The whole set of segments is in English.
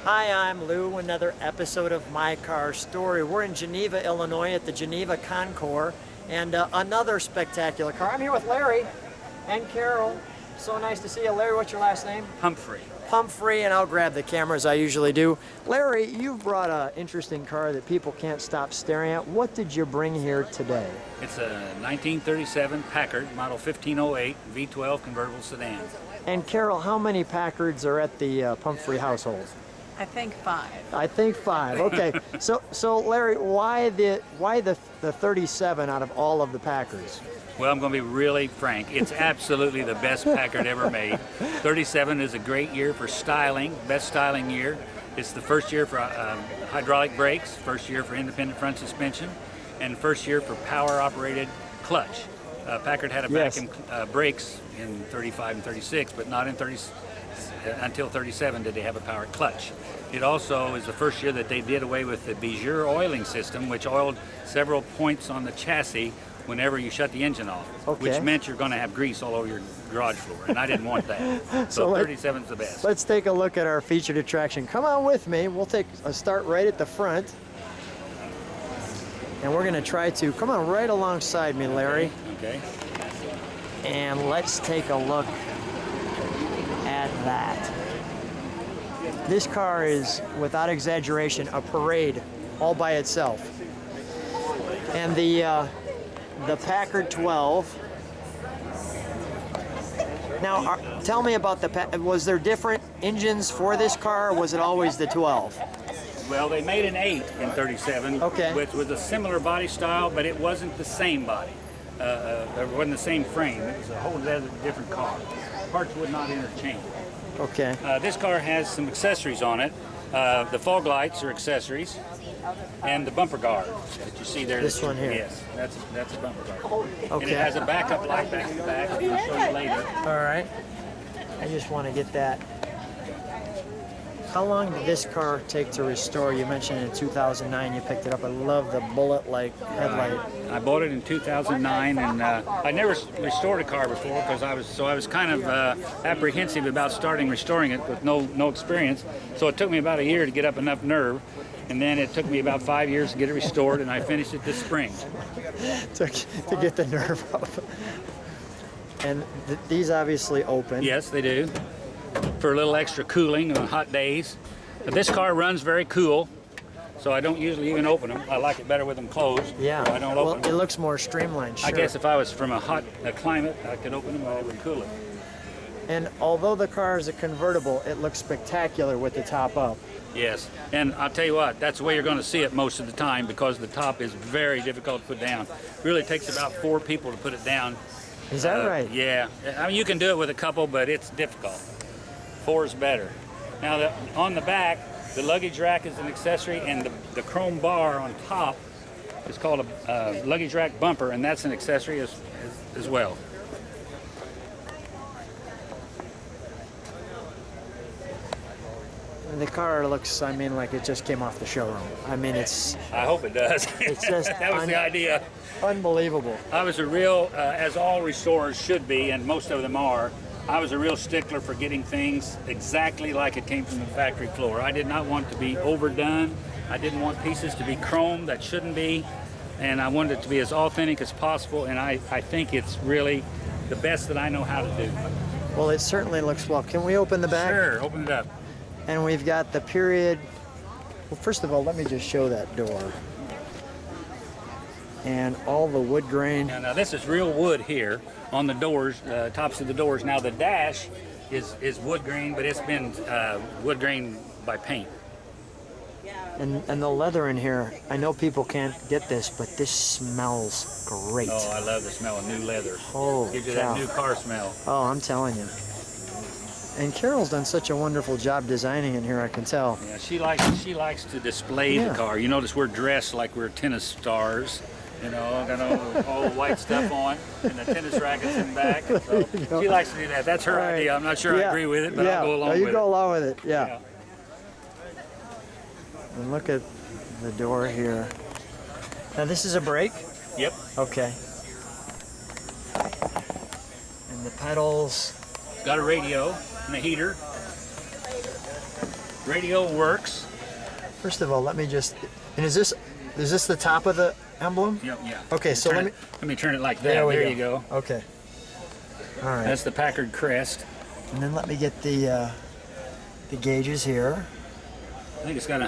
Hi, I'm Lou, another episode of My Car Story. We're in Geneva, Illinois at the Geneva Concours, and another spectacular car. I'm here with Larry and Carol. So nice to see you. Larry, what's your last name? Pumphrey. Pumphrey, and I'll grab the camera as I usually do. Larry, you've brought an interesting car that people can't stop staring at. What did you bring here today? It's a 1937 Packard, model 1508 V12 convertible sedan. And Carol, how many Packards are at the Pumphrey household? I think 5. I think 5. Okay. So Larry, why the 37 out of all of the Packards? Well, I'm going to be really frank. It's absolutely the best Packard ever made. 37 is a great year for styling, best styling year. It's the first year for hydraulic brakes, first year for independent front suspension, and first year for power-operated clutch. Packard had a vacuum brakes in 35 and 36, but not in 30. Until 37 did they have a power clutch. It also is the first year that they did away with the Bijur oiling system, which oiled several points on the chassis whenever you shut the engine off, which meant you're going to have grease all over your garage floor, and I didn't want that. So 37's the best. Let's take a look at our featured attraction. Come on with me. We'll take a start right at the front. And we're going to try to, come on right alongside me, Larry. Okay. And let's take a look at that. This car is, without exaggeration, a parade all by itself. And the Packard 12. Now, tell me about was there different engines for this car, or was it always the 12? Well, they made an 8 in 37, which was a similar body style, but it wasn't the same body. It wasn't the same frame. It was a whole different car. Parts would not interchange. Okay. This car has some accessories on it. The fog lights are accessories, and the bumper guard that you see there. This one here. Yes, that's a bumper guard. Okay. And it has a backup light back in the back. I'll show you later. All right. I just want to get that. How long did this car take to restore? You mentioned in 2009 you picked it up. I love the bullet-like headlight. I bought it in 2009, and I never restored a car before because I was kind of apprehensive about restoring it with no experience. So it took me about a year to get up enough nerve, and then it took me about 5 years to get it restored, and I finished it this spring. to get the nerve up. And these obviously open. Yes, they do. For a little extra cooling on hot days. But this car runs very cool, so I don't usually even open them. I like it better with them closed. Yeah. So I don't open them. It looks more streamlined. Sure. I guess if I was from a hot climate, I could open them and it would cool it. And although the car is a convertible, it looks spectacular with the top up. Yes, and I'll tell you what, that's the way you're going to see it most of the time because the top is very difficult to put down. It really takes about 4 people to put it down. Is that right? Yeah. I mean, you can do it with a couple, but it's difficult. 4 is better. Now, on the back, the luggage rack is an accessory, and the chrome bar on top is called a luggage rack bumper, and that's an accessory as well. And the car looks, I mean, like it just came off the showroom. I mean, it's... I hope it does. It's just that was the idea. Unbelievable. I was a real, as all restorers should be, and most of them are, I was a real stickler for getting things exactly like it came from the factory floor. I did not want it to be overdone. I didn't want pieces to be chrome that shouldn't be. And I wanted it to be as authentic as possible. And I think it's really the best that I know how to do. Well, it certainly looks well. Can we open the back? Sure, open it up. And we've got the period. Well, first of all, let me just show that door. And all the wood grain. Now this is real wood here on the doors, tops of the doors. Now the dash is wood grain, but it's been wood grain by paint. And the leather in here, I know people can't get this, but this smells great. Oh, I love the smell of new leather. Holy Gives you cow. that new car smell. Oh, I'm telling you. And Carol's done such a wonderful job designing in here, I can tell. Yeah, she likes to display the car. You notice we're dressed like we're tennis stars. You know, got all the white stuff on, and the tennis rackets in back. So she likes to do that. That's her idea. I'm not sure I agree with it, but I'll go along with it. You go along with it, yeah. And look at the door here. Now this is a brake? Yep. Okay. And the pedals. Got a radio and a heater. Radio works. First of all, let me just, and is this the top of the emblem? Yep, yeah. Okay, so let me turn it like that. There you go. Okay. All right. That's the Packard crest. And then let me get the gauges here. I think it's got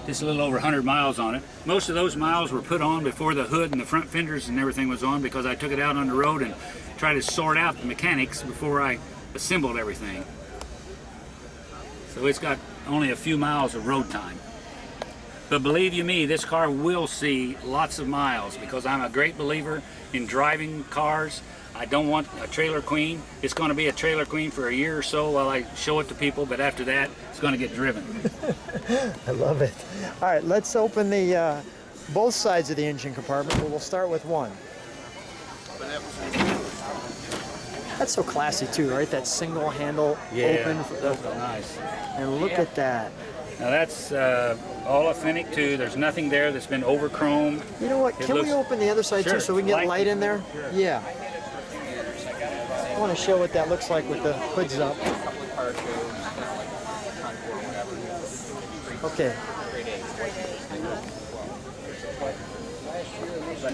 just a little over 100 miles on it. Most of those miles were put on before the hood and the front fenders and everything was on, because I took it out on the road and tried to sort out the mechanics before I assembled everything. So it's got only a few miles of road time. But believe you me, this car will see lots of miles, because I'm a great believer in driving cars. I don't want a trailer queen. It's going to be a trailer queen for a year or so while I show it to people, but after that, it's going to get driven. I love it. All right, let's open the both sides of the engine compartment, but we'll start with one. That's so classy too, right? That single handle open. That's nice. And look at that. Now that's all authentic too. There's nothing there that's been overchromed. You know what? Can we open the other side too, so we can get light in there? Sure. Yeah. I want to show what that looks like with the hoods up. Okay.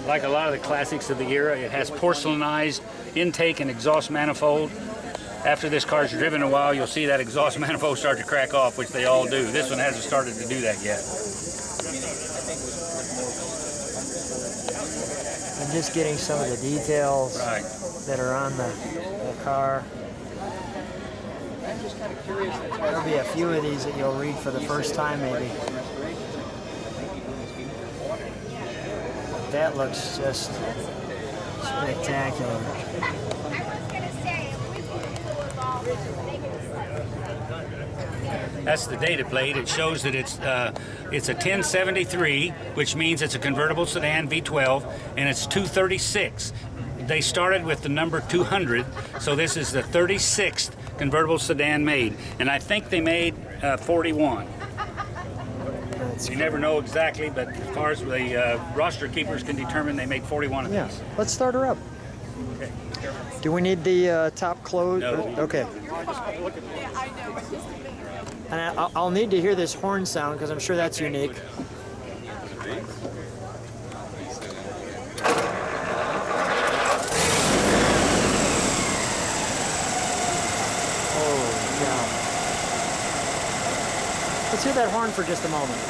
Like a lot of the classics of the era, it has porcelainized intake and exhaust manifold. After this car's driven a while, you'll see that exhaust manifold start to crack off, which they all do. This one hasn't started to do that yet. I'm just getting some of the details that are on the car. There'll be a few of these that you'll read for the first time, maybe. That looks just spectacular. That's the data plate. It shows that it's a 1073, which means it's a convertible sedan V12, and it's 236. They started with the number 200, so this is the 36th convertible sedan made, and I think they made 41. You never know exactly, but as far as the roster keepers can determine, they make 41 of these. Yeah, let's start her up. Okay. Do we need the top closed? No. Okay. And I'll need to hear this horn sound, because I'm sure that's unique. Oh, God. Let's hear that horn for just a moment.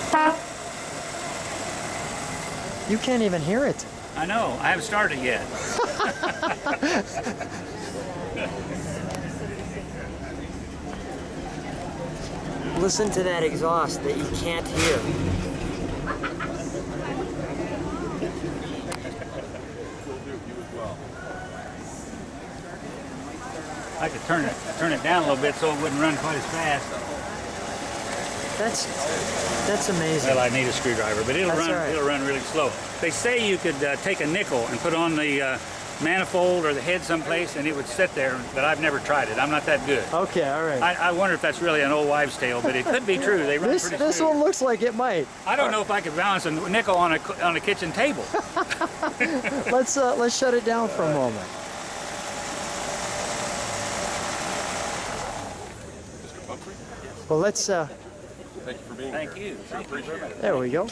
You can't even hear it. I know. I haven't started yet. Listen to that exhaust that you can't hear. I could turn it down a little bit so it wouldn't run quite as fast. That's amazing. Well, I need a screwdriver, but it'll run really slow. They say you could take a nickel and put on the manifold or the head someplace, and it would sit there, but I've never tried it. I'm not that good. Okay, all right. I wonder if that's really an old wives' tale, but it could be true. They run pretty smooth. This one looks like it might. I don't know if I could balance a nickel on a kitchen table. Let's shut it down for a moment. Mr. Pumphrey? Well, let's. Thank you for being here. Thank you. Appreciate it. There we go.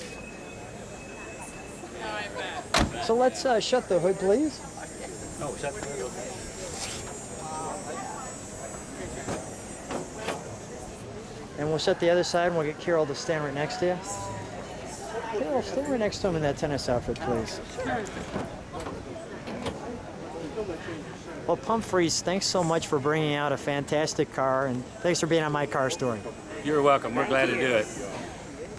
So let's shut the hood, please. Oh, shut the hood. And we'll shut the other side, and we'll get Carol to stand right next to you. Carol, stand right next to him in that tennis outfit, please. Well, Pumphreys, thanks so much for bringing out a fantastic car, and thanks for being on My Car Story. You're welcome. We're glad to do it.